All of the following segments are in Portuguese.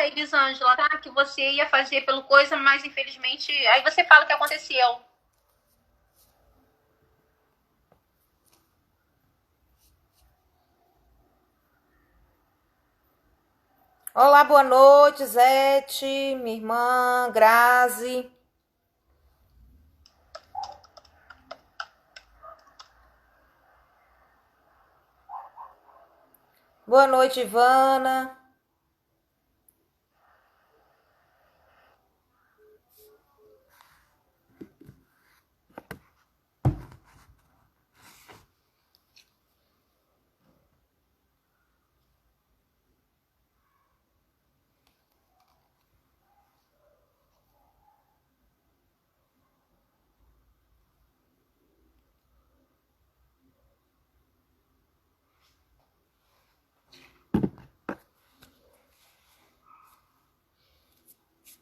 Elisângela, tá? Que você ia fazer pelo coisa, mas infelizmente. Aí você fala o que aconteceu. Olá, boa noite, Zete, minha irmã, Grazi. Boa noite, Ivana.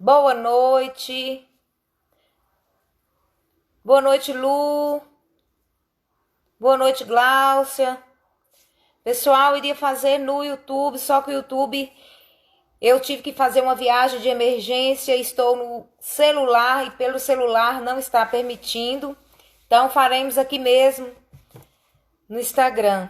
Boa noite. Boa noite, Lu. Boa noite, Gláucia. Pessoal, iria fazer no YouTube, só que o YouTube eu tive que fazer uma viagem de emergência, estou no celular e pelo celular não está permitindo. Então faremos aqui mesmo no Instagram.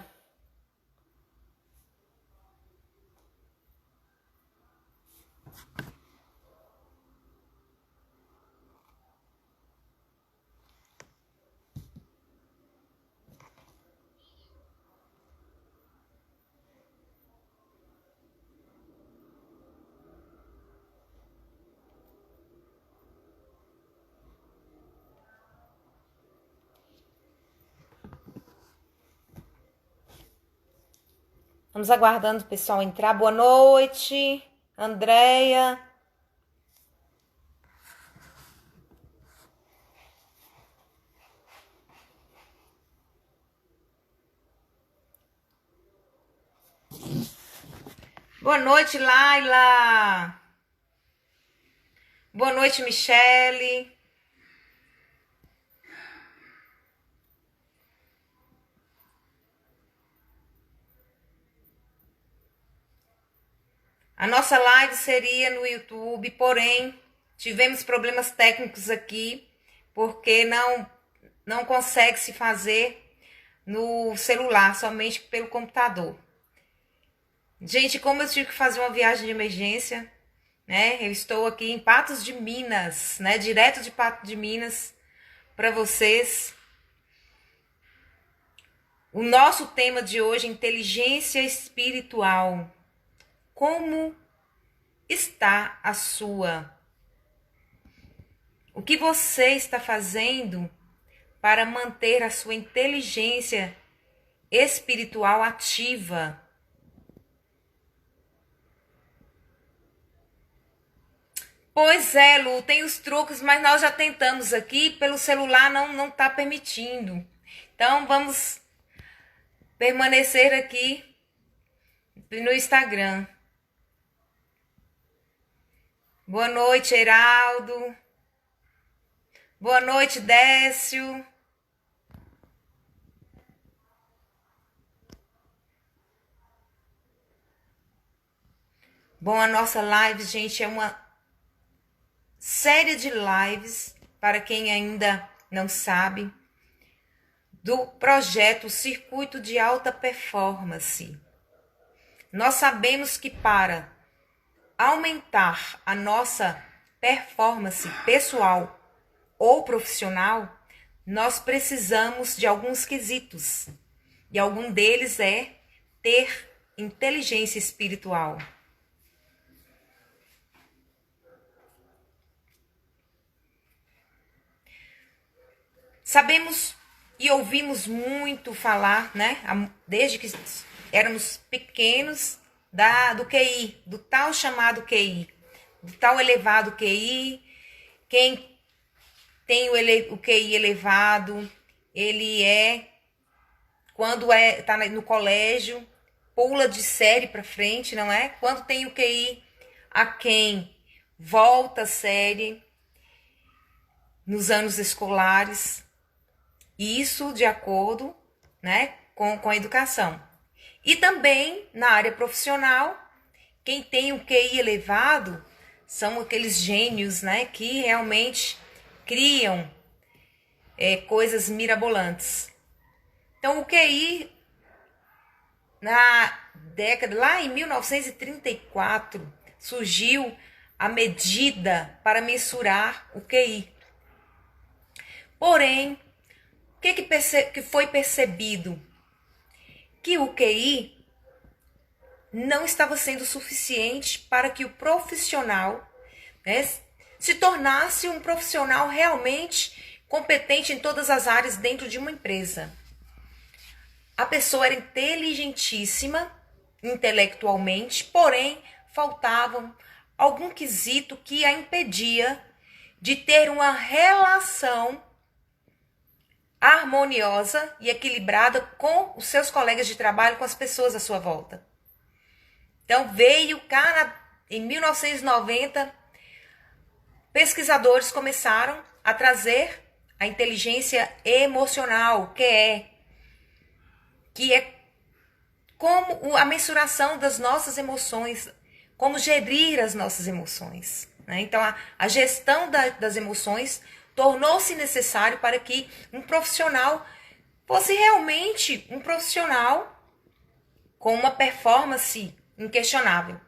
Vamos aguardando o pessoal entrar. Boa noite, Andréia. Boa noite, Laila. Boa noite, Michele. A nossa live seria no YouTube, porém tivemos problemas técnicos aqui, porque não consegue se fazer no celular, somente pelo computador. Gente, como eu tive que fazer uma viagem de emergência, né? Eu estou aqui em Patos de Minas, né? Direto de Patos de Minas para vocês. O nosso tema de hoje é inteligência espiritual. Como está a sua? O que você está fazendo para manter a sua inteligência espiritual ativa? Pois é, Lu, tem os truques, mas nós já tentamos aqui, pelo celular não está permitindo. Então vamos permanecer aqui no Instagram. Boa noite, Heraldo. Boa noite, Décio. Bom, a nossa live, gente, é uma série de lives, para quem ainda não sabe, do projeto Circuito de Alta Performance. Nós sabemos que para aumentar a nossa performance pessoal ou profissional, nós precisamos de alguns quesitos. E algum deles é ter inteligência espiritual. Sabemos e ouvimos muito falar, né, desde que éramos pequenos, do QI, do tal chamado QI, do tal elevado QI. Quem tem o QI elevado, ele quando tá no colégio, pula de série para frente, não é? Quando tem o QI aquém, volta a série nos anos escolares. Isso de acordo, né, com a educação. E também na área profissional, quem tem um QI elevado são aqueles gênios, né, que realmente criam coisas mirabolantes. Então, o QI, na década, lá em 1934, surgiu a medida para mensurar o QI. Porém, o que foi percebido? Que o QI não estava sendo suficiente para que o profissional, né, se tornasse um profissional realmente competente em todas as áreas dentro de uma empresa. A pessoa era inteligentíssima intelectualmente, porém faltava algum quesito que a impedia de ter uma relação harmoniosa e equilibrada com os seus colegas de trabalho, com as pessoas à sua volta. Então veio cá em 1990, pesquisadores começaram a trazer a inteligência emocional, que é como a mensuração das nossas emoções, como gerir as nossas emoções, né? Então a gestão das emoções tornou-se necessário para que um profissional fosse realmente um profissional com uma performance inquestionável.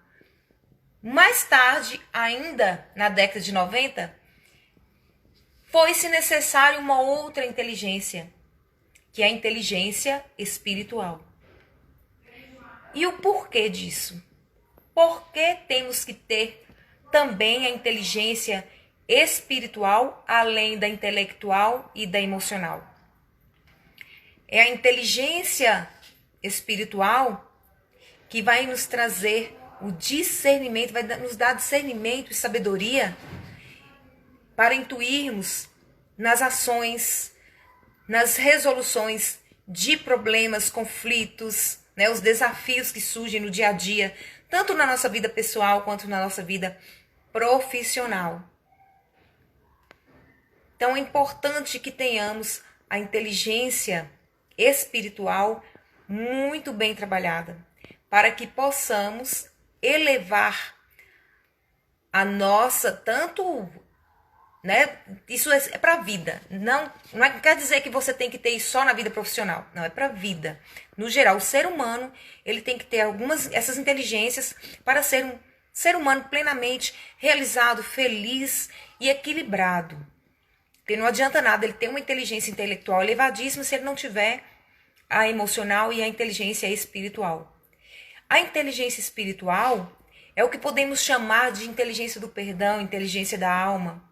Mais tarde, ainda na década de 90, foi-se necessário uma outra inteligência, que é a inteligência espiritual. E o porquê disso? Por que temos que ter também a inteligência espiritual, além da intelectual e da emocional? É a inteligência espiritual que vai nos trazer o discernimento, vai nos dar discernimento e sabedoria para intuirmos nas ações, nas resoluções de problemas, conflitos, né, os desafios que surgem no dia a dia, tanto na nossa vida pessoal quanto na nossa vida profissional. Então é importante que tenhamos a inteligência espiritual muito bem trabalhada, para que possamos elevar a nossa, tanto, né, isso é para a vida, não quer dizer que você tem que ter isso só na vida profissional, não, é para a vida. No geral, o ser humano, ele tem que ter essas inteligências para ser um ser humano plenamente realizado, feliz e equilibrado. Porque não adianta nada ele ter uma inteligência intelectual elevadíssima se ele não tiver a emocional e a inteligência espiritual. A inteligência espiritual é o que podemos chamar de inteligência do perdão, inteligência da alma.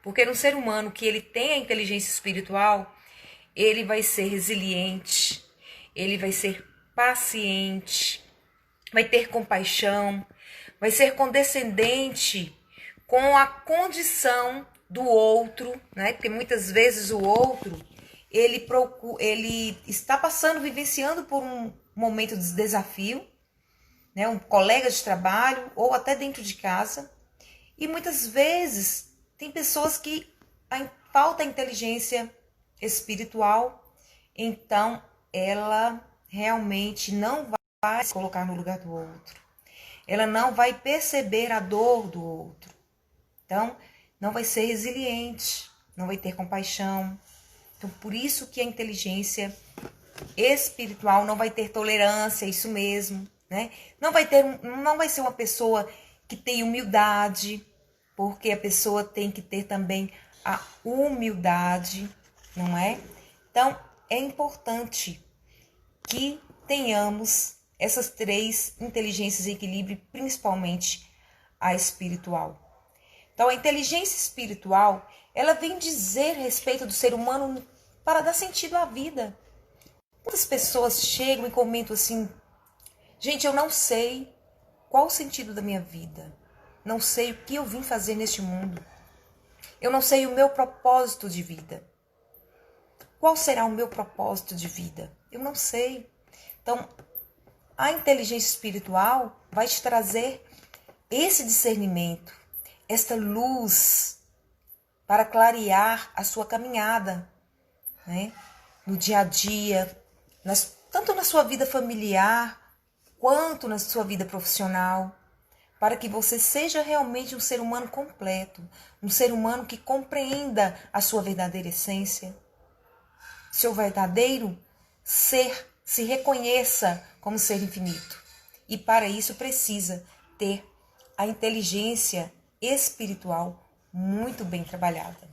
Porque no ser humano que ele tem a inteligência espiritual, ele vai ser resiliente, ele vai ser paciente, vai ter compaixão, vai ser condescendente com a condição do outro, né? Porque muitas vezes o outro, ele está passando, vivenciando por um momento de desafio, né? Um colega de trabalho ou até dentro de casa. E muitas vezes tem pessoas que falta inteligência espiritual, então ela realmente não vai se colocar no lugar do outro. Ela não vai perceber a dor do outro. Então, não vai ser resiliente, não vai ter compaixão. Então, por isso que a inteligência espiritual não vai ter tolerância, isso mesmo, né? Não vai ser uma pessoa que tem humildade, porque a pessoa tem que ter também a humildade, não é? Então, é importante que tenhamos essas três inteligências em equilíbrio, principalmente a espiritual. Então, a inteligência espiritual, ela vem dizer a respeito do ser humano para dar sentido à vida. Muitas pessoas chegam e comentam assim: gente, eu não sei qual o sentido da minha vida. Não sei o que eu vim fazer neste mundo. Eu não sei o meu propósito de vida. Qual será o meu propósito de vida? Eu não sei. Então, a inteligência espiritual vai te trazer esse discernimento, esta luz para clarear a sua caminhada, né? No dia a dia, tanto na sua vida familiar, quanto na sua vida profissional. para que você seja realmente um ser humano completo, um ser humano que compreenda a sua verdadeira essência, seu verdadeiro ser, se reconheça como ser infinito. E para isso precisa ter a inteligência espiritual muito bem trabalhada.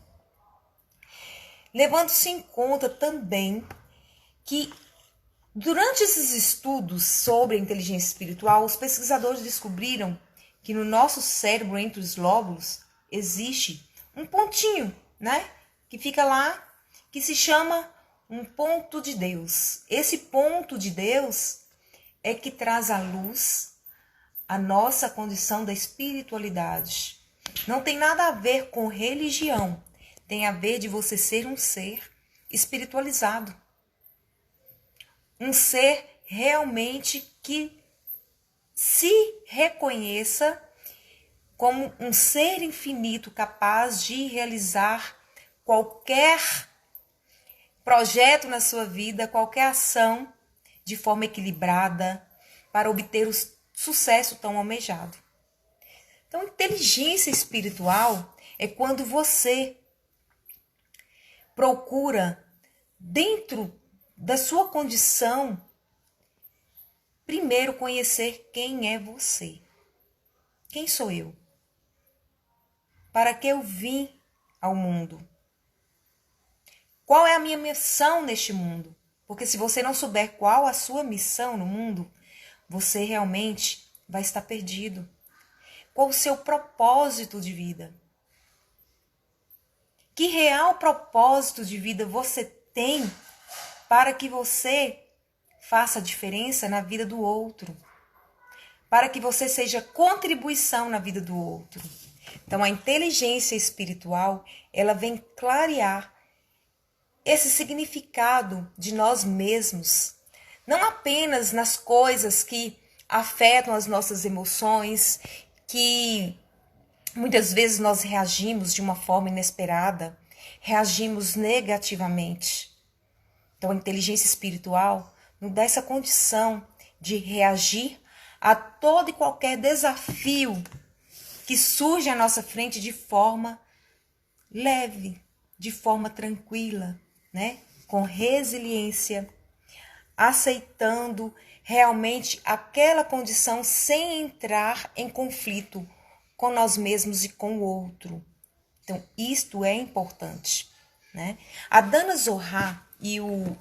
Levando-se em conta também que durante esses estudos sobre a inteligência espiritual, os pesquisadores descobriram que no nosso cérebro, entre os lóbulos, existe um pontinho, né? Que fica lá, que se chama um ponto de Deus. Esse ponto de Deus é que traz à luz a nossa condição da espiritualidade. Não tem nada a ver com religião, tem a ver de você ser um ser espiritualizado. Um ser realmente que se reconheça como um ser infinito capaz de realizar qualquer projeto na sua vida, qualquer ação de forma equilibrada para obter o sucesso tão almejado. Então, inteligência espiritual é quando você procura, dentro da sua condição, primeiro conhecer quem é você. Quem sou eu? Para que eu vim ao mundo? Qual é a minha missão neste mundo? Porque se você não souber qual a sua missão no mundo, você realmente vai estar perdido. Qual o seu propósito de vida? Que real propósito de vida você tem para que você faça a diferença na vida do outro? Para que você seja contribuição na vida do outro? Então, a inteligência espiritual, ela vem clarear esse significado de nós mesmos, não apenas nas coisas que afetam as nossas emoções, que muitas vezes nós reagimos de uma forma inesperada, reagimos negativamente. Então, a inteligência espiritual nos dá essa condição de reagir a todo e qualquer desafio que surge à nossa frente de forma leve, de forma tranquila, né? Com resiliência, aceitando realmente aquela condição sem entrar em conflito com nós mesmos e com o outro. Então, isto é importante, né? A Dana Zohar e o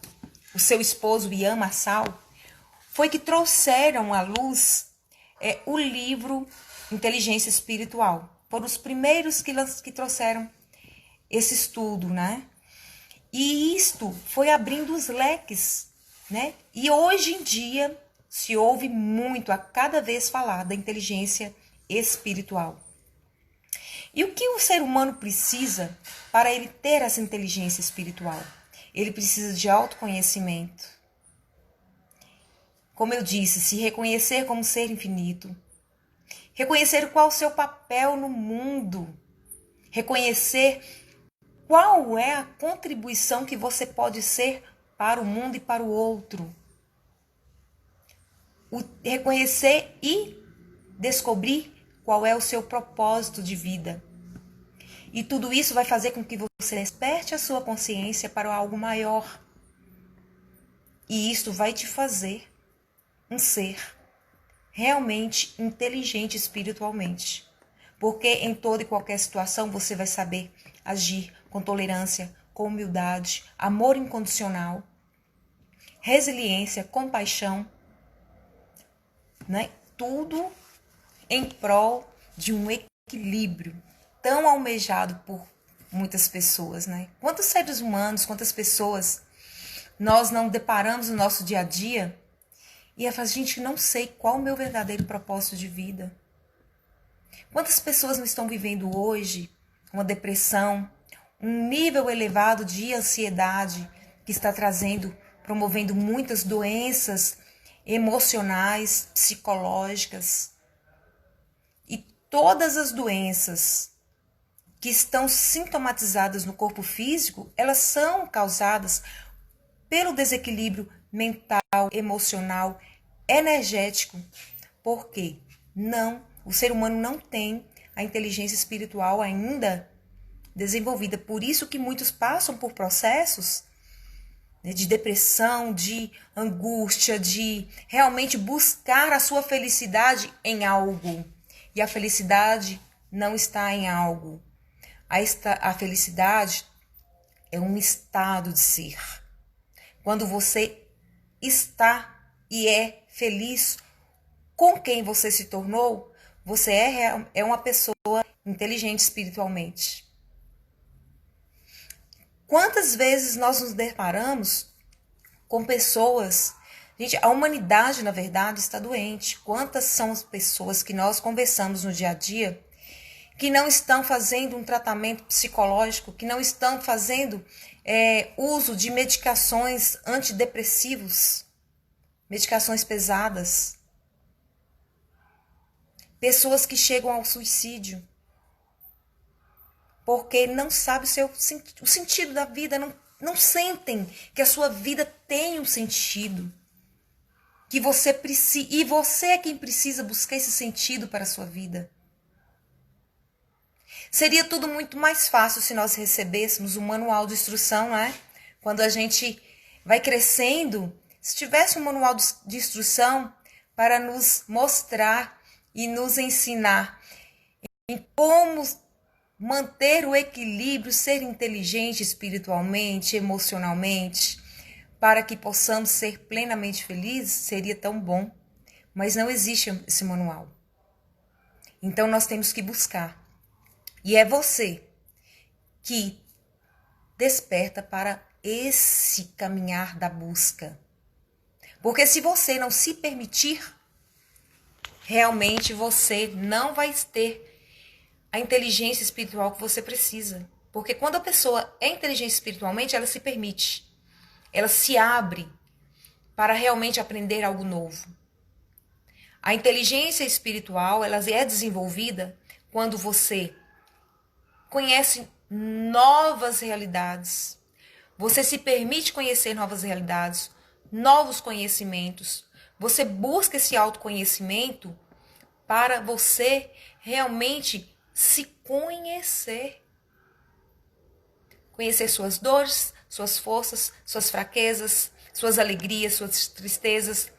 seu esposo Ian Marçal foi que trouxeram à luz o livro Inteligência Espiritual. Foram os primeiros que trouxeram esse estudo, né? E isto foi abrindo os leques, né? E hoje em dia se ouve muito, a cada vez falar da inteligência espiritual. E o que o ser humano precisa para ele ter essa inteligência espiritual? Ele precisa de autoconhecimento. Como eu disse, se reconhecer como ser infinito. Reconhecer qual é o seu papel no mundo. Reconhecer qual é a contribuição que você pode ser para o mundo e para o outro. Reconhecer e descobrir qual é o seu propósito de vida. E tudo isso vai fazer com que você desperte a sua consciência para algo maior. E isso vai te fazer um ser realmente inteligente espiritualmente. Porque em toda e qualquer situação você vai saber agir com tolerância, com humildade, amor incondicional, resiliência, compaixão, né? Tudo em prol de um equilíbrio tão almejado por muitas pessoas, né? Quantos seres humanos, quantas pessoas nós não deparamos no nosso dia a dia e eu falo, gente, não sei qual o meu verdadeiro propósito de vida. Quantas pessoas não estão vivendo hoje uma depressão, um nível elevado de ansiedade que está promovendo muitas doenças emocionais, psicológicas. E todas as doenças que estão sintomatizadas no corpo físico, elas são causadas pelo desequilíbrio mental, emocional, energético, porque não O ser humano não tem a inteligência espiritual ainda desenvolvida. Por isso que muitos passam por processos, né, de depressão, de angústia, de realmente buscar a sua felicidade em algo. E a felicidade não está em algo. A felicidade é um estado de ser. Quando você está e é feliz com quem você se tornou, você é uma pessoa inteligente espiritualmente. Quantas vezes nós nos deparamos com pessoas... Gente, a humanidade, na verdade, está doente. Quantas são as pessoas que nós conversamos no dia a dia que não estão fazendo um tratamento psicológico, que não estão fazendo uso de medicações antidepressivos, medicações pesadas. Pessoas que chegam ao suicídio porque não sabem o sentido da vida, não sentem que a sua vida tem um sentido. Que você precisa, e você é quem precisa buscar esse sentido para a sua vida. Seria tudo muito mais fácil se nós recebêssemos um manual de instrução, né? Quando a gente vai crescendo, se tivesse um manual de instrução para nos mostrar e nos ensinar em como manter o equilíbrio, ser inteligente espiritualmente, emocionalmente, para que possamos ser plenamente felizes, seria tão bom. Mas não existe esse manual. Então nós temos que buscar. E é você que desperta para esse caminhar da busca. Porque se você não se permitir, realmente você não vai ter a inteligência espiritual que você precisa. Porque quando a pessoa é inteligente espiritualmente, ela se permite. Ela se abre para realmente aprender algo novo. A inteligência espiritual, ela é desenvolvida quando você conhece novas realidades. Você se permite conhecer novas realidades, novos conhecimentos. Você busca esse autoconhecimento para você realmente se conhecer. Conhecer suas dores, suas forças, suas fraquezas, suas alegrias, suas tristezas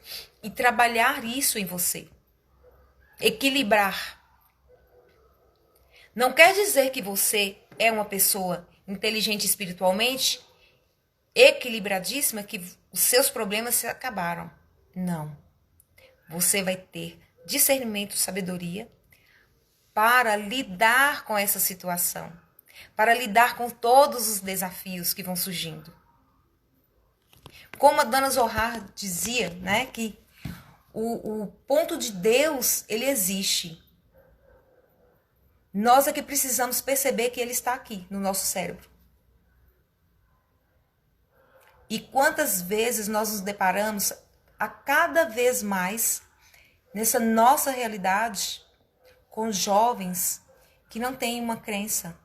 e trabalhar isso em você. Equilibrar. Não quer dizer que você é uma pessoa inteligente espiritualmente, equilibradíssima, que os seus problemas se acabaram. Não. Você vai ter discernimento, sabedoria para lidar com essa situação, para lidar com todos os desafios que vão surgindo. Como a Dona Zohar dizia, né, que o ponto de Deus, ele existe. Nós é que precisamos perceber que ele está aqui no nosso cérebro. E quantas vezes nós nos deparamos a cada vez mais nessa nossa realidade com jovens que não têm uma crença,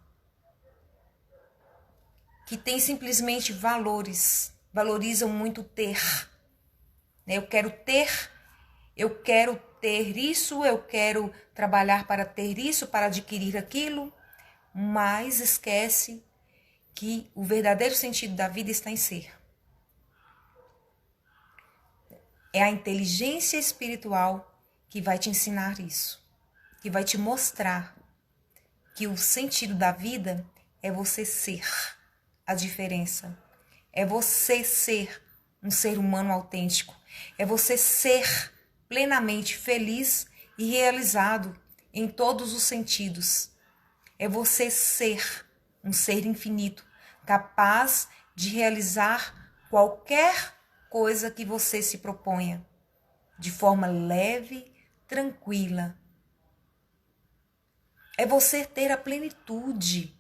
que têm simplesmente valores, valorizam muito ter. Eu quero ter isso, eu quero trabalhar para ter isso, para adquirir aquilo, mas esquece que o verdadeiro sentido da vida está em ser. É a inteligência espiritual que vai te ensinar isso, que vai te mostrar que o sentido da vida é você ser a diferença. É você ser um ser humano autêntico. É você ser plenamente feliz e realizado em todos os sentidos. É você ser um ser infinito, capaz de realizar qualquer coisa que você se proponha, de forma leve, tranquila. É você ter a plenitude.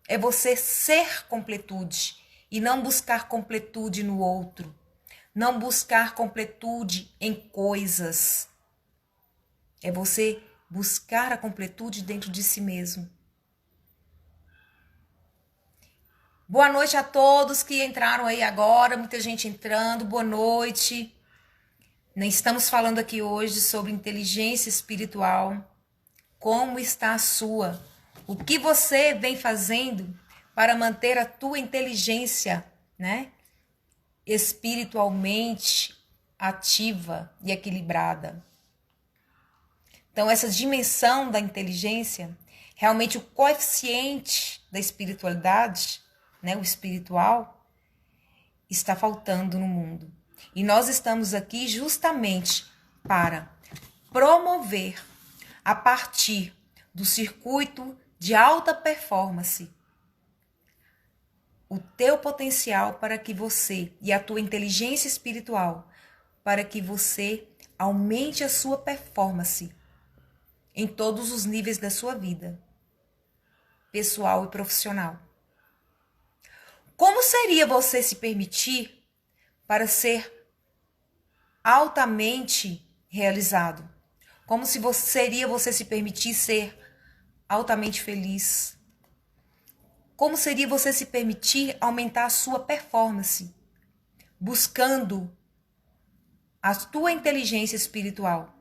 É você ser completude e não buscar completude no outro. Não buscar completude em coisas. É você buscar a completude dentro de si mesmo. Boa noite a todos que entraram aí agora, muita gente entrando, boa noite. Estamos falando aqui hoje sobre inteligência espiritual. Como está a sua? O que você vem fazendo para manter a tua inteligência, né, espiritualmente ativa e equilibrada? Então, essa dimensão da inteligência, realmente o coeficiente da espiritualidade, né, o espiritual, está faltando no mundo. E nós estamos aqui justamente para promover, a partir do circuito de alta performance, o teu potencial para que você, e a tua inteligência espiritual, para que você aumente a sua performance em todos os níveis da sua vida, pessoal e profissional. Como seria você se permitir para ser altamente realizado? Como seria você se permitir ser altamente feliz? Como seria você se permitir aumentar a sua performance, buscando a tua inteligência espiritual?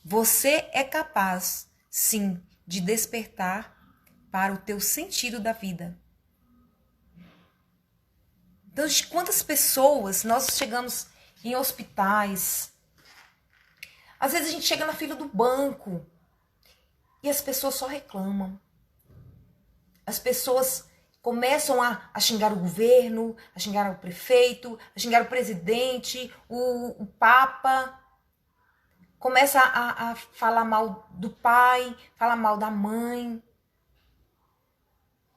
Você é capaz, sim, de despertar para o teu sentido da vida. Então, de quantas pessoas nós chegamos em hospitais? Às vezes a gente chega na fila do banco e as pessoas só reclamam. As pessoas começam a xingar o governo, a xingar o prefeito, a xingar o presidente, o papa. Começa a falar mal do pai, falar mal da mãe.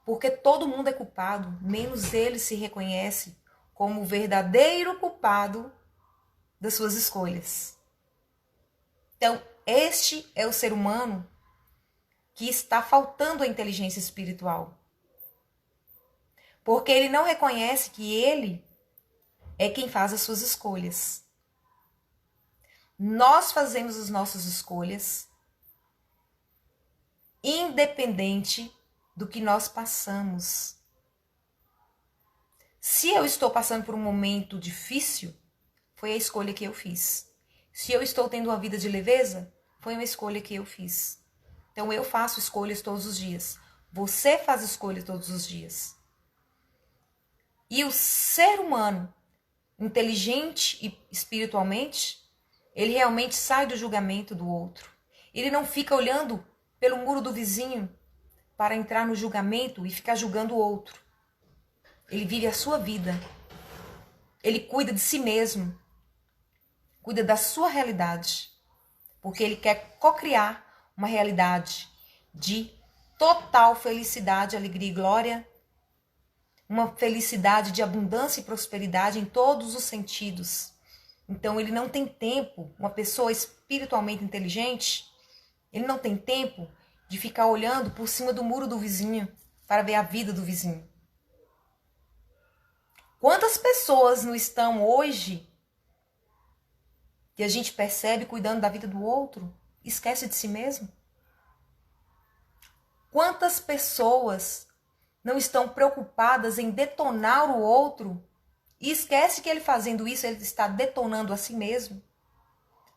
Porque todo mundo é culpado, menos ele se reconhece como o verdadeiro culpado das suas escolhas. Então, este é o ser humano que está faltando a inteligência espiritual. Porque ele não reconhece que ele é quem faz as suas escolhas. Nós fazemos as nossas escolhas independente do que nós passamos. Se eu estou passando por um momento difícil, foi a escolha que eu fiz. Se eu estou tendo uma vida de leveza, foi uma escolha que eu fiz. Então eu faço escolhas todos os dias. Você faz escolhas todos os dias. E o ser humano, inteligente e espiritualmente, ele realmente sai do julgamento do outro. Ele não fica olhando pelo muro do vizinho para entrar no julgamento e ficar julgando o outro. Ele vive a sua vida. Ele cuida de si mesmo. Cuida da sua realidade. Porque ele quer cocriar uma realidade de total felicidade, alegria e glória. Uma felicidade de abundância e prosperidade em todos os sentidos. Então ele não tem tempo, uma pessoa espiritualmente inteligente, ele não tem tempo de ficar olhando por cima do muro do vizinho para ver a vida do vizinho. Quantas pessoas não estão hoje, que a gente percebe cuidando da vida do outro, esquece de si mesmo? Quantas pessoas não estão preocupadas em detonar o outro e esquece que ele fazendo isso, ele está detonando a si mesmo?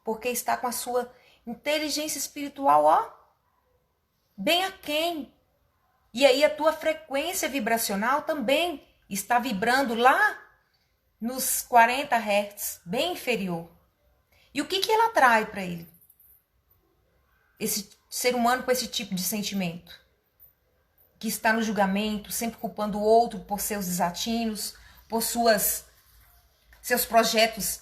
Porque está com a sua inteligência espiritual, ó, bem aquém. E aí a tua frequência vibracional também está vibrando lá nos 40 Hz, bem inferior. E o que ela atrai para ele? Esse ser humano com esse tipo de sentimento. Que está no julgamento, sempre culpando o outro por seus desatinos, por seus projetos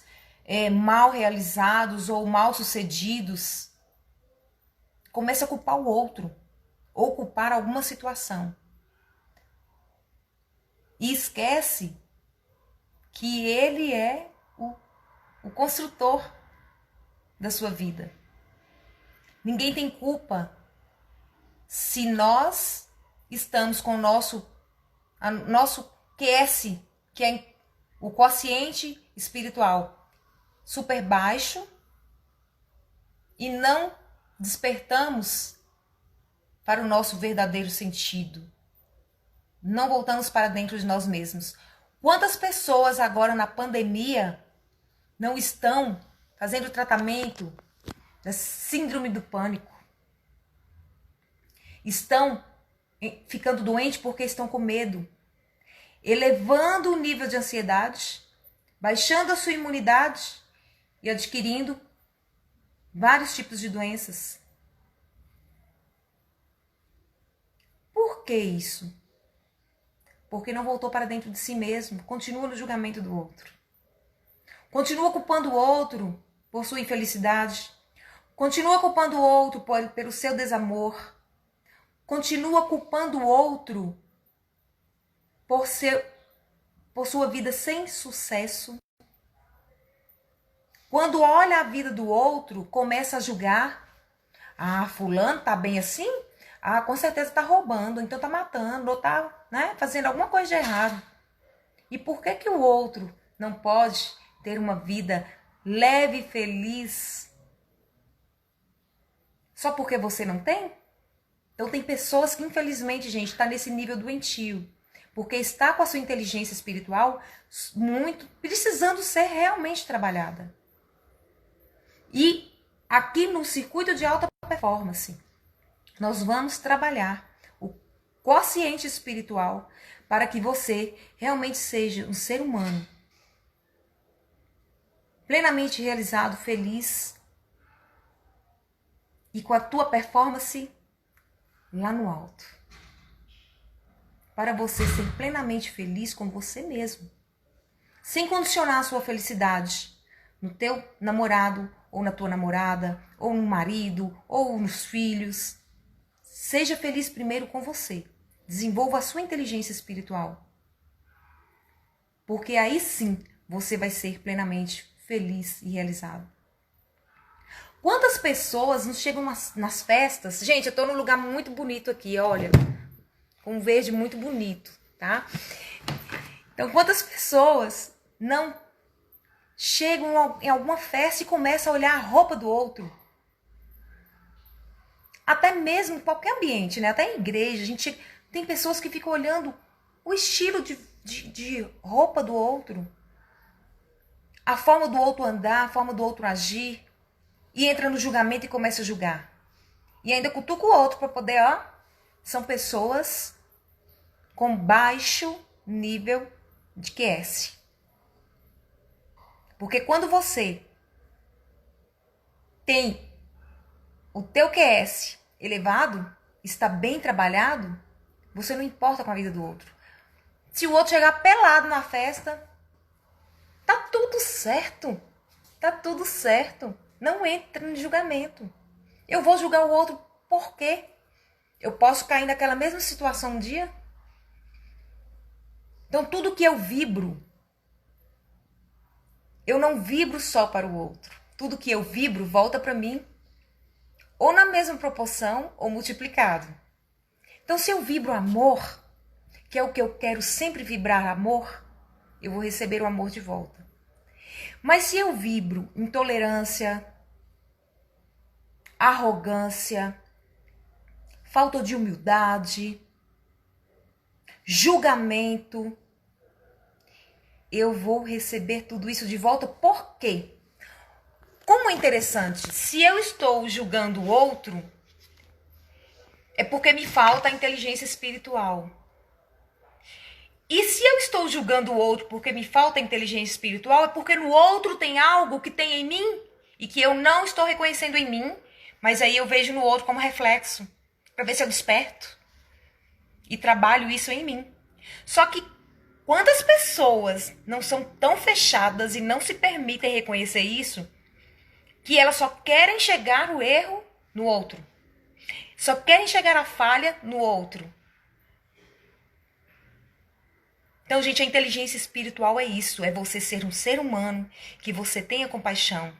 mal realizados ou mal sucedidos. Começa a culpar o outro ou culpar alguma situação. E esquece que ele é o construtor da sua vida. Ninguém tem culpa se nós estamos com o nosso QS, que é o quociente espiritual, super baixo, e não despertamos para o nosso verdadeiro sentido. Não voltamos para dentro de nós mesmos. Quantas pessoas agora na pandemia não estão fazendo tratamento da síndrome do pânico. Estão ficando doentes porque estão com medo, elevando o nível de ansiedade, baixando a sua imunidade e adquirindo vários tipos de doenças. Por que isso? Porque não voltou para dentro de si mesmo, continua no julgamento do outro. Continua culpando o outro por sua infelicidade. Continua culpando o outro pelo seu desamor. Continua culpando o outro por sua vida sem sucesso. Quando olha a vida do outro, começa a julgar. Ah, fulano tá bem assim? Ah, com certeza tá roubando, então tá matando, ou tá, né, fazendo alguma coisa de errado. E por que o outro não pode ter uma vida leve e feliz? Só porque você não tem? Então tem pessoas que, infelizmente, gente, está nesse nível doentio. Porque está com a sua inteligência espiritual muito precisando ser realmente trabalhada. E aqui no circuito de alta performance, nós vamos trabalhar o quociente espiritual para que você realmente seja um ser humano plenamente realizado, feliz e com a tua performance lá no alto. Para você ser plenamente feliz com você mesmo. Sem condicionar a sua felicidade no teu namorado, ou na tua namorada, ou no marido, ou nos filhos. Seja feliz primeiro com você. Desenvolva a sua inteligência espiritual. Porque aí sim você vai ser plenamente feliz e realizado. Quantas pessoas nos chegam nas festas? Gente, eu tô num lugar muito bonito aqui, olha. Com um verde muito bonito, tá? Então, quantas pessoas não chegam em alguma festa e começam a olhar a roupa do outro? Até mesmo em qualquer ambiente, né? Até em igreja, a gente tem pessoas que ficam olhando o estilo de roupa do outro. A forma do outro andar, a forma do outro agir. E entra no julgamento e começa a julgar. E ainda cutuca o outro para poder, ó. São pessoas com baixo nível de QS. Porque quando você tem o teu QS elevado, está bem trabalhado, você não importa com a vida do outro. Se o outro chegar pelado na festa, tá tudo certo. Tá tudo certo. Não entra no julgamento. Eu vou julgar o outro por quê? Eu posso cair naquela mesma situação um dia? Então, tudo que eu vibro, eu não vibro só para o outro. Tudo que eu vibro volta para mim, ou na mesma proporção, ou multiplicado. Então, se eu vibro amor, que é o que eu quero sempre vibrar amor, eu vou receber o amor de volta. Mas se eu vibro intolerância, arrogância, falta de humildade, julgamento, eu vou receber tudo isso de volta. Por quê? Como é interessante, se eu estou julgando o outro, é porque me falta a inteligência espiritual. E se eu estou julgando o outro porque me falta a inteligência espiritual, é porque no outro tem algo que tem em mim e que eu não estou reconhecendo em mim, mas aí eu vejo no outro como reflexo, para ver se eu desperto e trabalho isso em mim. Só que quantas pessoas não são tão fechadas e não se permitem reconhecer isso, que elas só querem enxergar o erro no outro. Só querem enxergar a falha no outro. Então, gente, a inteligência espiritual é isso. É você ser um ser humano, que você tenha compaixão.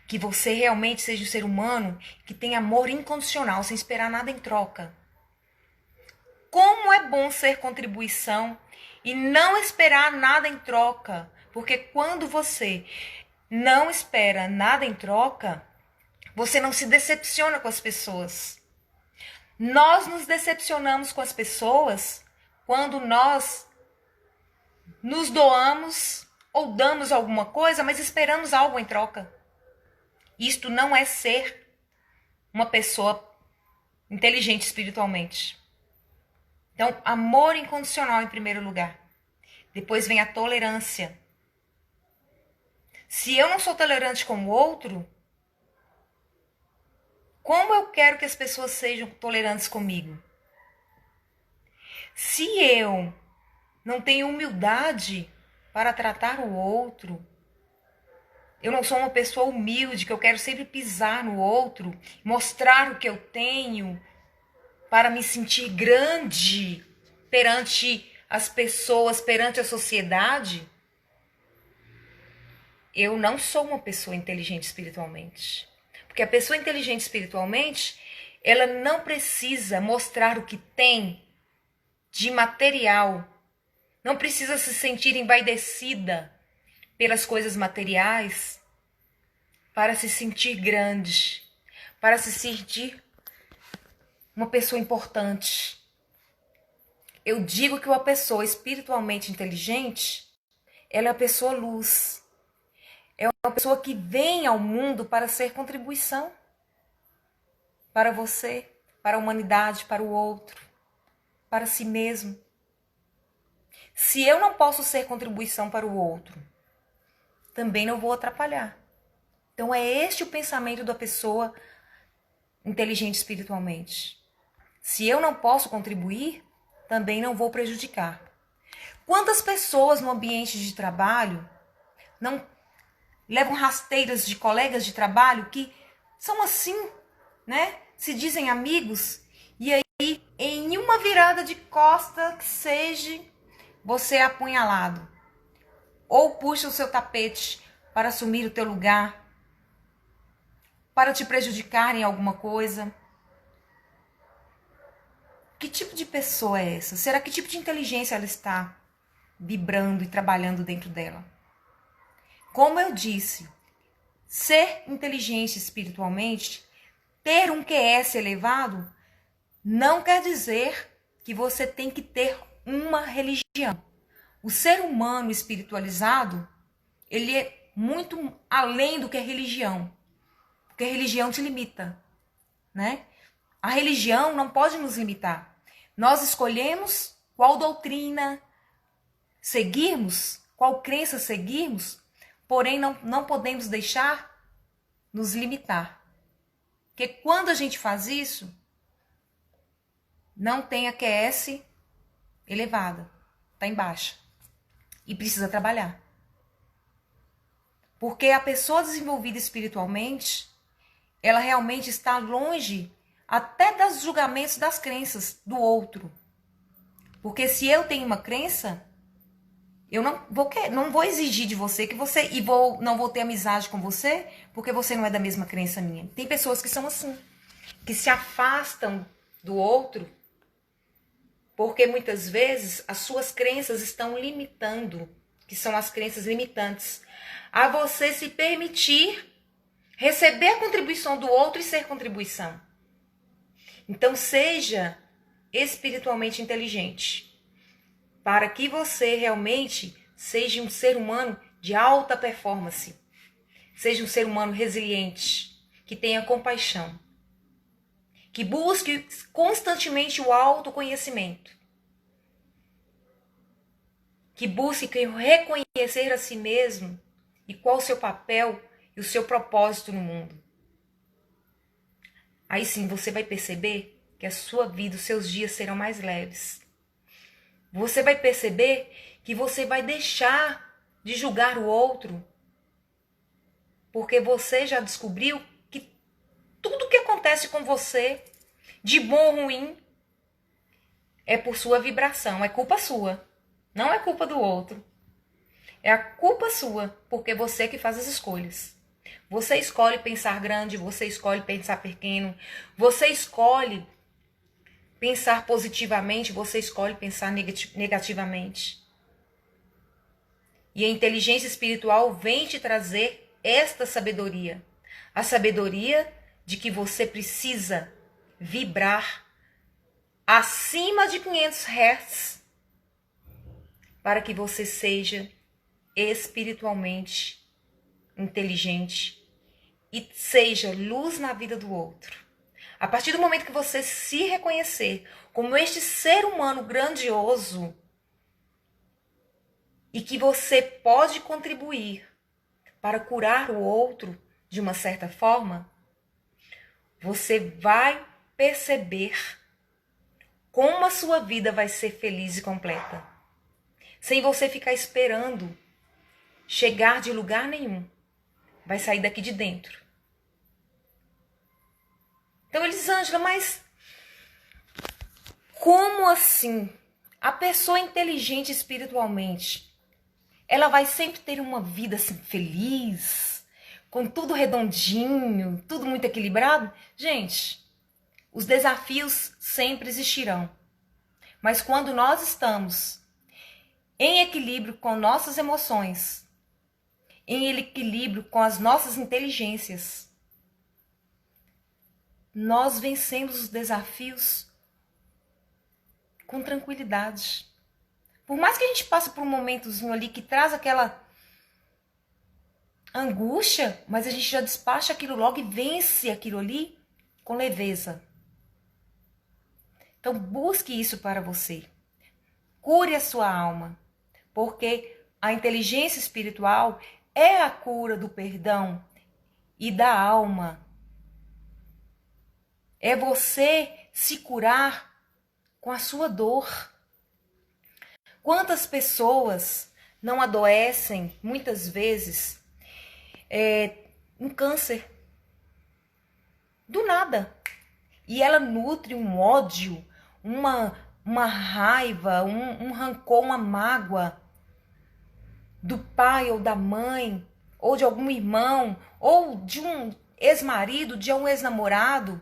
Que você realmente seja um ser humano que tenha amor incondicional, sem esperar nada em troca. Como é bom ser contribuição e não esperar nada em troca. Porque quando você não espera nada em troca, você não se decepciona com as pessoas. Nós nos decepcionamos com as pessoas quando nós nos doamos ou damos alguma coisa, mas esperamos algo em troca. Isto não é ser uma pessoa inteligente espiritualmente. Então, amor incondicional em primeiro lugar. Depois vem a tolerância. Se eu não sou tolerante com o outro, como eu quero que as pessoas sejam tolerantes comigo? Se eu não tenho humildade para tratar o outro, eu não sou uma pessoa humilde, que eu quero sempre pisar no outro, mostrar o que eu tenho, para me sentir grande perante as pessoas, perante a sociedade, eu não sou uma pessoa inteligente espiritualmente. Porque a pessoa inteligente espiritualmente, ela não precisa mostrar o que tem de material, não precisa se sentir envaidecida pelas coisas materiais para se sentir grande, para se sentir uma pessoa importante. Eu digo que uma pessoa espiritualmente inteligente, ela é uma pessoa luz. É uma pessoa que vem ao mundo para ser contribuição para você, para a humanidade, para o outro, para si mesmo. Se eu não posso ser contribuição para o outro, também não vou atrapalhar. Então é este o pensamento da pessoa inteligente espiritualmente. Se eu não posso contribuir, também não vou prejudicar. Quantas pessoas no ambiente de trabalho não levam rasteiras de colegas de trabalho que são assim, né? Se dizem amigos, e aí em uma virada de costa que seja, você é apunhalado. Ou puxa o seu tapete para assumir o teu lugar, para te prejudicar em alguma coisa. Que tipo de pessoa é essa? Será que tipo de inteligência ela está vibrando e trabalhando dentro dela? Como eu disse, ser inteligente espiritualmente, ter um QS elevado, não quer dizer que você tem que ter uma religião. O ser humano espiritualizado, ele é muito além do que a religião. Porque a religião te limita, né? A religião não pode nos limitar. Nós escolhemos qual doutrina seguirmos, qual crença seguirmos, porém não podemos deixar nos limitar. Porque quando a gente faz isso, não tem a QS elevada, está em baixa. E precisa trabalhar. Porque a pessoa desenvolvida espiritualmente, ela realmente está longe até dos julgamentos das crenças do outro. Porque se eu tenho uma crença, eu não vou exigir de você que você não vou ter amizade com você, porque você não é da mesma crença minha. Tem pessoas que são assim, que se afastam do outro, porque muitas vezes as suas crenças estão limitando, que são as crenças limitantes, a você se permitir receber a contribuição do outro e ser contribuição. Então seja espiritualmente inteligente, para que você realmente seja um ser humano de alta performance, seja um ser humano resiliente, que tenha compaixão, que busque constantemente o autoconhecimento, que busque reconhecer a si mesmo e qual o seu papel e o seu propósito no mundo. Aí sim você vai perceber que a sua vida, os seus dias serão mais leves. Você vai perceber que você vai deixar de julgar o outro, porque você já descobriu que tudo que acontece com você, de bom ou ruim, é por sua vibração, é culpa sua, não é culpa do outro. É a culpa sua, porque você que faz as escolhas. Você escolhe pensar grande, você escolhe pensar pequeno, você escolhe pensar positivamente, você escolhe pensar negativamente. E a inteligência espiritual vem te trazer esta sabedoria. A sabedoria de que você precisa vibrar acima de 500 Hz para que você seja espiritualmente inteligente e seja luz na vida do outro. A partir do momento que você se reconhecer como este ser humano grandioso e que você pode contribuir para curar o outro de uma certa forma, você vai perceber como a sua vida vai ser feliz e completa. Sem você ficar esperando chegar de lugar nenhum. Vai sair daqui de dentro. Então, Elisângela, mas como assim? A pessoa inteligente espiritualmente, ela vai sempre ter uma vida assim, feliz, com tudo redondinho, tudo muito equilibrado? Gente, os desafios sempre existirão. Mas quando nós estamos em equilíbrio com nossas emoções, em equilíbrio com as nossas inteligências, nós vencemos os desafios com tranquilidade. Por mais que a gente passe por um momentozinho ali que traz aquela angústia, mas a gente já despacha aquilo logo e vence aquilo ali com leveza. Então busque isso para você. Cure a sua alma, porque a inteligência espiritual é a cura do perdão e da alma. É você se curar com a sua dor. Quantas pessoas não adoecem, muitas vezes, um câncer? Do nada. E ela nutre um ódio, uma raiva, um rancor, uma mágoa do pai ou da mãe, ou de algum irmão, ou de um ex-marido, de um ex-namorado.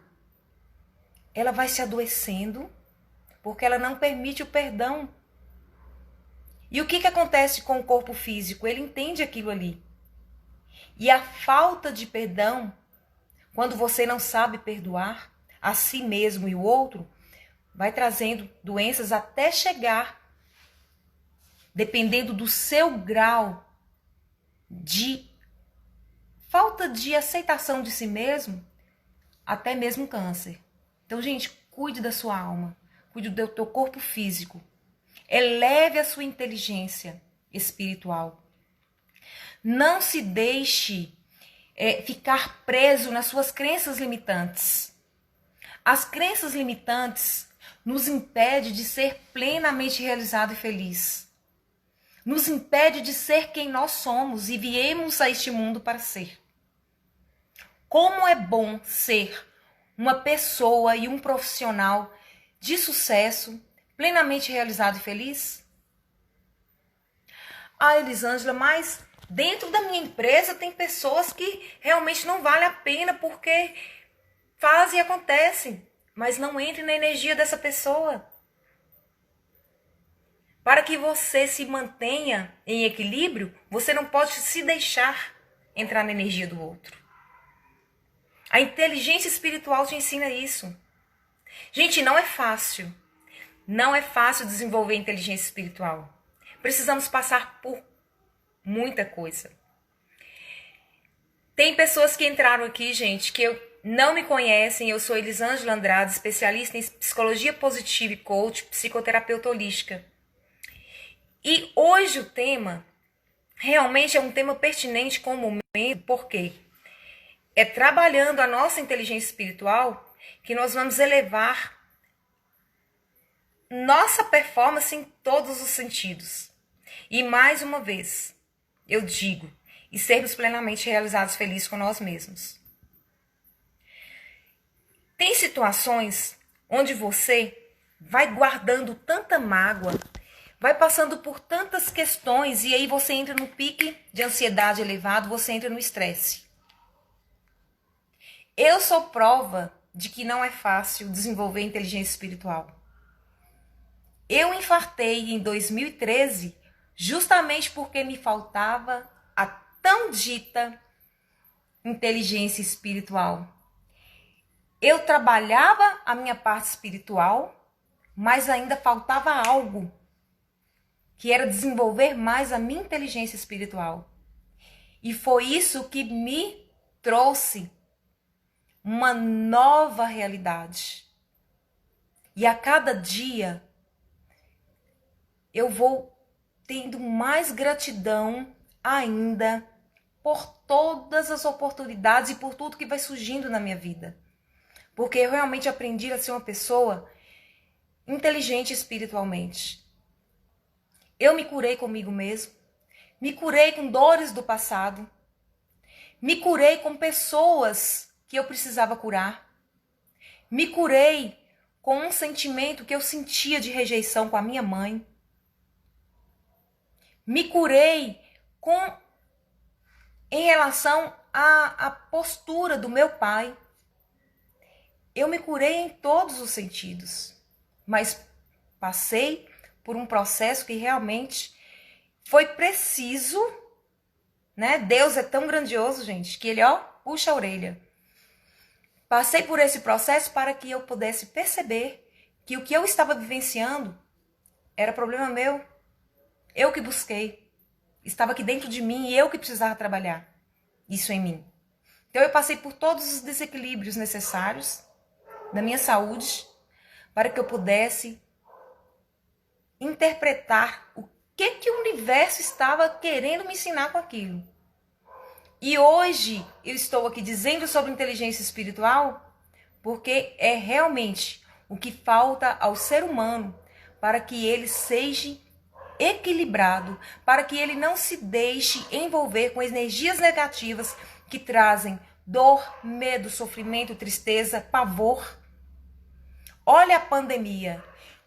Ela vai se adoecendo porque ela não permite o perdão. E o que acontece com o corpo físico? Ele entende aquilo ali. E a falta de perdão, quando você não sabe perdoar a si mesmo e o outro, vai trazendo doenças até chegar, dependendo do seu grau de falta de aceitação de si mesmo, até mesmo câncer. Então, gente, cuide da sua alma, cuide do teu corpo físico. Eleve a sua inteligência espiritual. Não se deixe ficar preso nas suas crenças limitantes. As crenças limitantes nos impedem de ser plenamente realizado e feliz. Nos impede de ser quem nós somos e viemos a este mundo para ser. Como é bom ser uma pessoa e um profissional de sucesso, plenamente realizado e feliz? Ah, Elisângela, mas dentro da minha empresa tem pessoas que realmente não vale a pena porque fazem e acontecem, mas não entre na energia dessa pessoa. Para que você se mantenha em equilíbrio, você não pode se deixar entrar na energia do outro. A inteligência espiritual te ensina isso. Gente, não é fácil. Não é fácil desenvolver inteligência espiritual. Precisamos passar por muita coisa. Tem pessoas que entraram aqui, gente, que não me conhecem. Eu sou Elisângela Andrade, especialista em psicologia positiva e coach, psicoterapeuta holística. E hoje o tema realmente é um tema pertinente com o momento, porque é trabalhando a nossa inteligência espiritual que nós vamos elevar nossa performance em todos os sentidos. E mais uma vez, eu digo, e sermos plenamente realizados, felizes com nós mesmos. Tem situações onde você vai guardando tanta mágoa, vai passando por tantas questões e aí você entra no pique de ansiedade elevado, você entra no estresse. Eu sou prova de que não é fácil desenvolver inteligência espiritual. Eu infartei em 2013 justamente porque me faltava a tão dita inteligência espiritual. Eu trabalhava a minha parte espiritual, mas ainda faltava algo, que era desenvolver mais a minha inteligência espiritual. E foi isso que me trouxe uma nova realidade. E a cada dia eu vou tendo mais gratidão ainda por todas as oportunidades e por tudo que vai surgindo na minha vida. Porque eu realmente aprendi a ser uma pessoa inteligente espiritualmente. Eu me curei comigo mesmo, me curei com dores do passado, me curei com pessoas que eu precisava curar, me curei com um sentimento que eu sentia de rejeição com a minha mãe, me curei em relação à postura do meu pai. Eu me curei em todos os sentidos, mas passei por um processo que realmente foi preciso, né? Deus é tão grandioso, gente, que ele, puxa a orelha. Passei por esse processo para que eu pudesse perceber que o que eu estava vivenciando era problema meu. Eu que busquei. Estava aqui dentro de mim e eu que precisava trabalhar isso em mim. Então eu passei por todos os desequilíbrios necessários da minha saúde para que eu pudesse interpretar o que o universo estava querendo me ensinar com aquilo. E hoje eu estou aqui dizendo sobre inteligência espiritual porque é realmente o que falta ao ser humano para que ele seja equilibrado, para que ele não se deixe envolver com energias negativas que trazem dor, medo, sofrimento, tristeza, pavor. Olha a pandemia.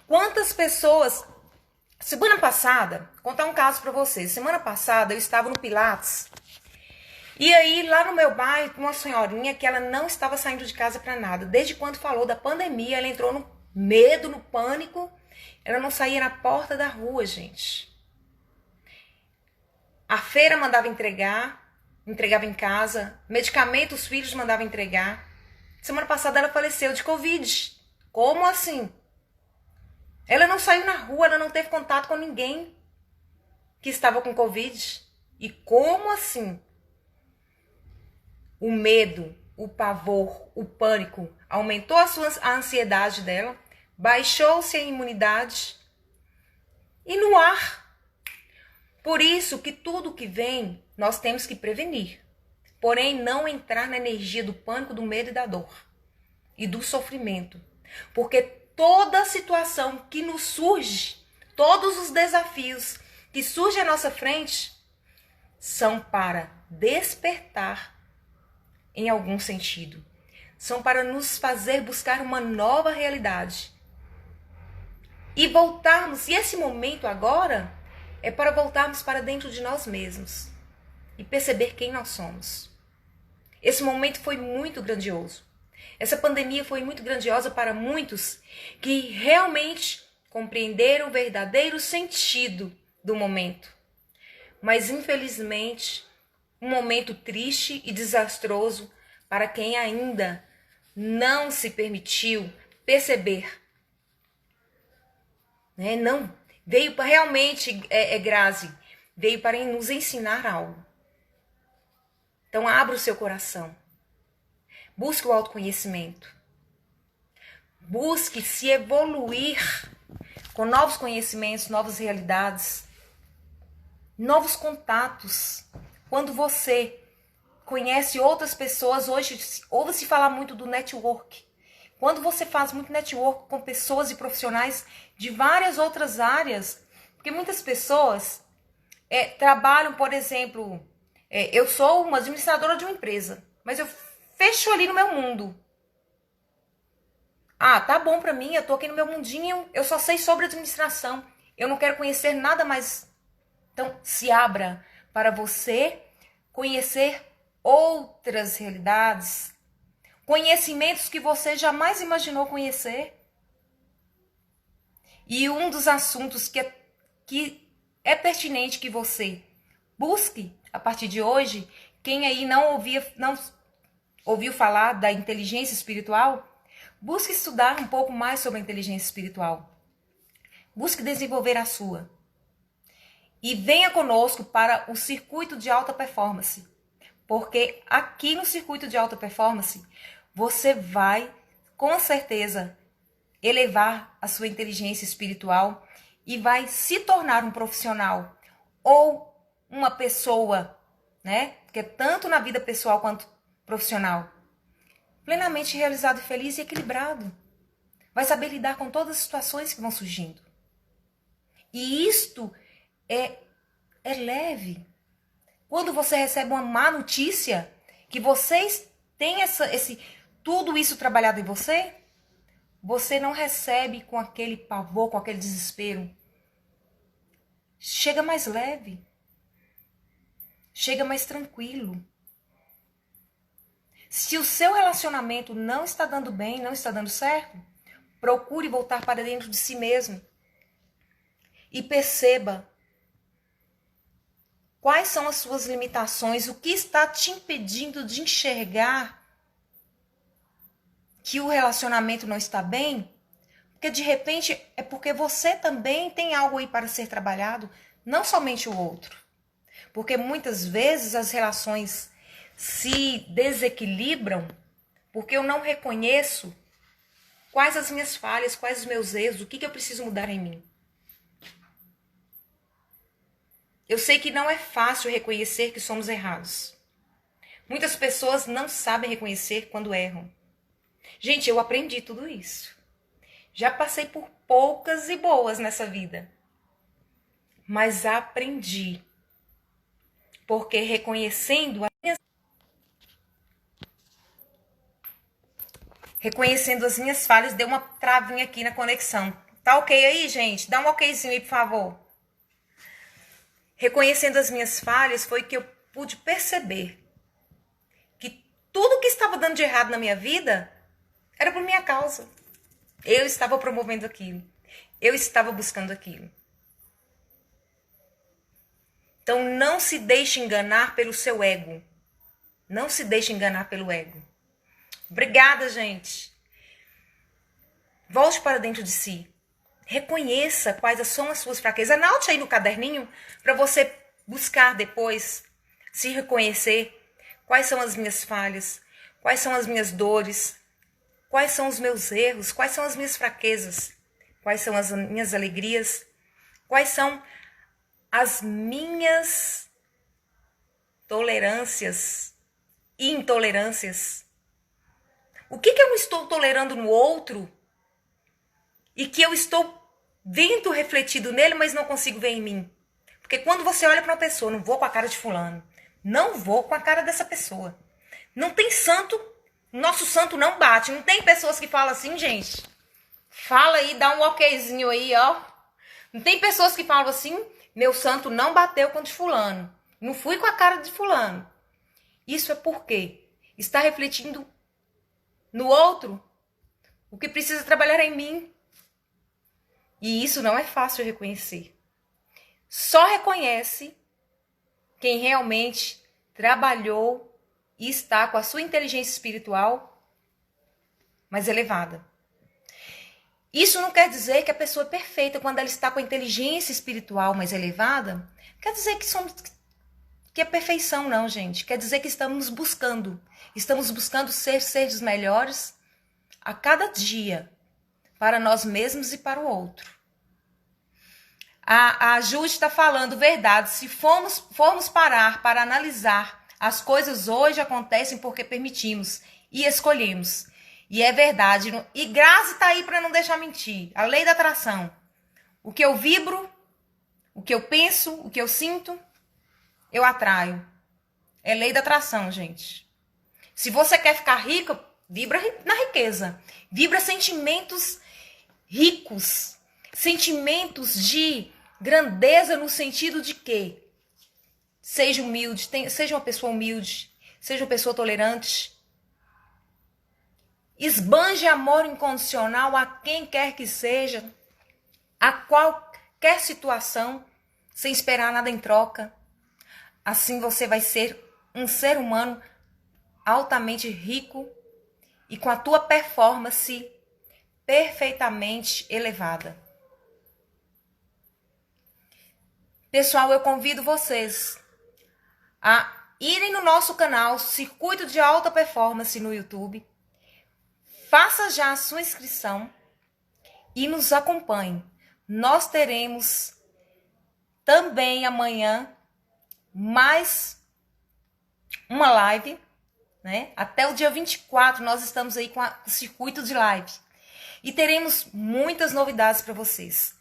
Quantas pessoas... Semana passada, vou contar um caso para vocês. Semana passada eu estava no Pilates. E aí, lá no meu bairro, uma senhorinha que ela não estava saindo de casa para nada. Desde quando falou da pandemia, ela entrou no medo, no pânico. Ela não saía na porta da rua, gente. A feira mandava entregar, entregava em casa. Medicamento, os filhos mandavam entregar. Semana passada ela faleceu de Covid. Como assim? Ela não saiu na rua, ela não teve contato com ninguém que estava com Covid. E como assim? O medo, o pavor, o pânico aumentou a ansiedade dela, baixou-se a imunidade e no ar. Por isso que tudo que vem, nós temos que prevenir. Porém, não entrar na energia do pânico, do medo e da dor. E do sofrimento. Porque toda situação que nos surge, todos os desafios que surgem à nossa frente, são para despertar em algum sentido. São para nos fazer buscar uma nova realidade. E voltarmos, e esse momento agora é para voltarmos para dentro de nós mesmos e perceber quem nós somos. Esse momento foi muito grandioso. Essa pandemia foi muito grandiosa para muitos que realmente compreenderam o verdadeiro sentido do momento. Mas, infelizmente, um momento triste e desastroso para quem ainda não se permitiu perceber. Não veio para realmente, Grazi, veio para nos ensinar algo. Então, abra o seu coração. Busque o autoconhecimento. Busque se evoluir com novos conhecimentos, novas realidades, novos contatos. Quando você conhece outras pessoas, hoje ouve-se falar muito do network. Quando você faz muito network com pessoas e profissionais de várias outras áreas, porque muitas pessoas trabalham, por exemplo, eu sou uma administradora de uma empresa, mas eu fecho ali no meu mundo. Tá bom pra mim, eu tô aqui no meu mundinho, eu só sei sobre administração, eu não quero conhecer nada mais. Então, se abra para você conhecer outras realidades, conhecimentos que você jamais imaginou conhecer. E um dos assuntos que é pertinente que você busque a partir de hoje, quem aí não ouviu falar da inteligência espiritual, busque estudar um pouco mais sobre a inteligência espiritual. Busque desenvolver a sua. E venha conosco para o circuito de alta performance. Porque aqui no circuito de alta performance, você vai, com certeza, elevar a sua inteligência espiritual e vai se tornar um profissional ou uma pessoa, né? Porque tanto na vida pessoal quanto profissional, plenamente realizado, feliz e equilibrado. Vai saber lidar com todas as situações que vão surgindo. E isto é leve. Quando você recebe uma má notícia, que vocês têm tudo isso trabalhado em você, você não recebe com aquele pavor, com aquele desespero. Chega mais leve. Chega mais tranquilo. Se o seu relacionamento não está dando bem, não está dando certo, procure voltar para dentro de si mesmo. E perceba quais são as suas limitações, o que está te impedindo de enxergar que o relacionamento não está bem, porque de repente é porque você também tem algo aí para ser trabalhado, não somente o outro. Porque muitas vezes as relações se desequilibram porque eu não reconheço quais as minhas falhas, quais os meus erros, o que eu preciso mudar em mim. Eu sei que não é fácil reconhecer que somos errados. Muitas pessoas não sabem reconhecer quando erram. Gente, eu aprendi tudo isso. Já passei por poucas e boas nessa vida. Mas aprendi. Porque reconhecendo as minhas falhas, deu uma travinha aqui na conexão. Tá ok aí, gente? Dá um okzinho aí, por favor. Reconhecendo as minhas falhas foi que eu pude perceber que tudo que estava dando de errado na minha vida era por minha causa. Eu estava promovendo aquilo. Eu estava buscando aquilo. Então não se deixe enganar pelo seu ego. Não se deixe enganar pelo ego. Obrigada, gente. Volte para dentro de si. Reconheça quais são as suas fraquezas. Anote aí no caderninho para você buscar depois se reconhecer quais são as minhas falhas, quais são as minhas dores, quais são os meus erros, quais são as minhas fraquezas, quais são as minhas alegrias, quais são as minhas tolerâncias e intolerâncias. O que eu não estou tolerando no outro e que eu estou vendo refletido nele, mas não consigo ver em mim? Porque quando você olha para uma pessoa, não vou com a cara de fulano, não vou com a cara dessa pessoa. Não tem santo, nosso santo não bate. Não tem pessoas que falam assim, gente, fala aí, dá um okzinho aí, ó. Não tem pessoas que falam assim, meu santo não bateu com o de fulano, não fui com a cara de fulano. Isso é porque está refletindo no outro o que precisa trabalhar em mim. E isso não é fácil reconhecer. Só reconhece quem realmente trabalhou e está com a sua inteligência espiritual mais elevada. Isso não quer dizer que a pessoa é perfeita quando ela está com a inteligência espiritual mais elevada. Quer dizer que é perfeição, não, gente. Quer dizer que estamos buscando ser seres melhores a cada dia, para nós mesmos e para o outro. A Jude está falando verdade. Se formos parar para analisar, as coisas hoje acontecem porque permitimos e escolhemos. E é verdade. E Grazi está aí para não deixar mentir. A lei da atração. O que eu vibro, o que eu penso, o que eu sinto, eu atraio. É lei da atração, gente. Se você quer ficar rico, vibra na riqueza. Vibra sentimentos ricos. Sentimentos de grandeza no sentido de que seja humilde, seja uma pessoa humilde, seja uma pessoa tolerante. Esbanje amor incondicional a quem quer que seja, a qualquer situação, sem esperar nada em troca. Assim você vai ser um ser humano altamente rico e com a tua performance perfeitamente elevada. Pessoal, eu convido vocês a irem no nosso canal Circuito de Alta Performance no YouTube. Faça já a sua inscrição e nos acompanhe. Nós teremos também amanhã mais uma live, né? Até o dia 24 nós estamos aí com o circuito de live. E teremos muitas novidades para vocês.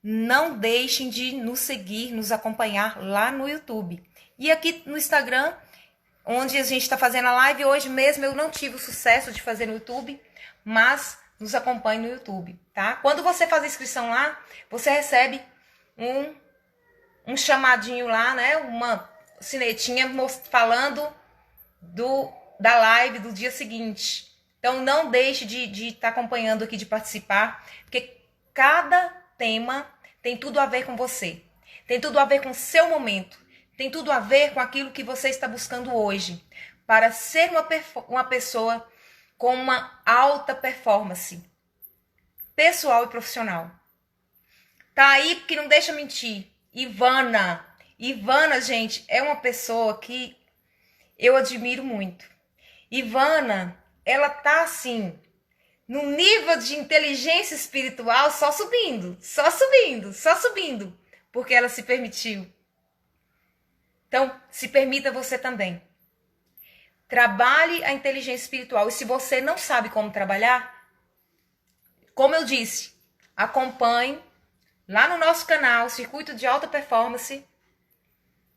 Não deixem de nos seguir, nos acompanhar lá no YouTube. E aqui no Instagram, onde a gente está fazendo a live, hoje mesmo eu não tive o sucesso de fazer no YouTube, mas nos acompanhe no YouTube, tá? Quando você faz a inscrição lá, você recebe um chamadinho lá, né? Uma sinetinha falando da live do dia seguinte. Então não deixe de estar acompanhando aqui, de participar, porque cada tema tem tudo a ver com você. Tem tudo a ver com o seu momento. Tem tudo a ver com aquilo que você está buscando hoje. Para ser uma pessoa com uma alta performance pessoal e profissional. Tá aí porque não deixa mentir. Ivana, gente, é uma pessoa que eu admiro muito. Ivana, ela tá assim, no nível de inteligência espiritual só subindo, porque ela se permitiu. Então, se permita você também. Trabalhe a inteligência espiritual. E se você não sabe como trabalhar, como eu disse, acompanhe lá no nosso canal, Circuito de Alta Performance,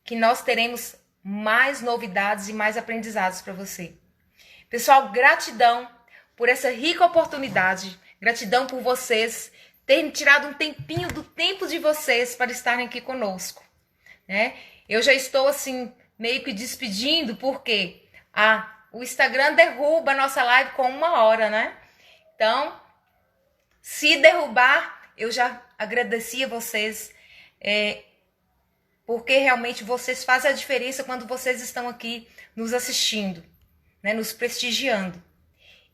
que nós teremos mais novidades e mais aprendizados para você. Pessoal, gratidão por essa rica oportunidade. Gratidão por vocês terem tirado um tempinho do tempo de vocês para estarem aqui conosco, né? Eu já estou assim, meio que despedindo, porque o Instagram derruba a nossa live com 1 hora, né? Então, se derrubar, eu já agradeci a vocês, porque realmente vocês fazem a diferença quando vocês estão aqui nos assistindo, né? Nos prestigiando.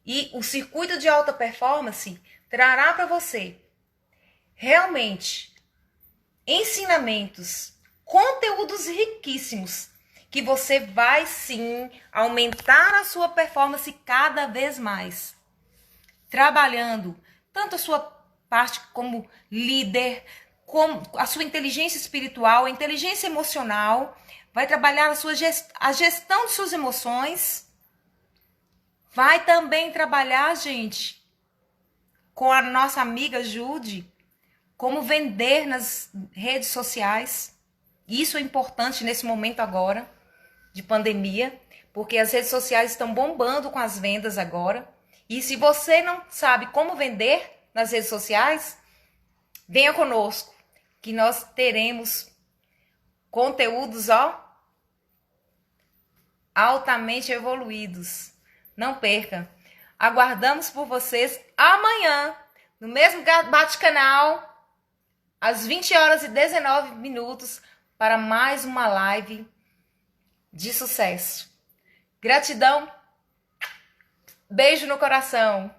E o Circuito de Alta Performance trará para você realmente ensinamentos, conteúdos riquíssimos, que você vai sim aumentar a sua performance cada vez mais. Trabalhando tanto a sua parte como líder, como a sua inteligência espiritual, a inteligência emocional, vai trabalhar a gestão de suas emoções, vai também trabalhar, gente, com a nossa amiga Jude, como vender nas redes sociais. Isso é importante nesse momento agora de pandemia, porque as redes sociais estão bombando com as vendas agora. E se você não sabe como vender nas redes sociais, venha conosco, que nós teremos conteúdos, altamente evoluídos. Não perca. Aguardamos por vocês amanhã, no mesmo bate-canal, às 20h19, para mais uma live de sucesso. Gratidão. Beijo no coração.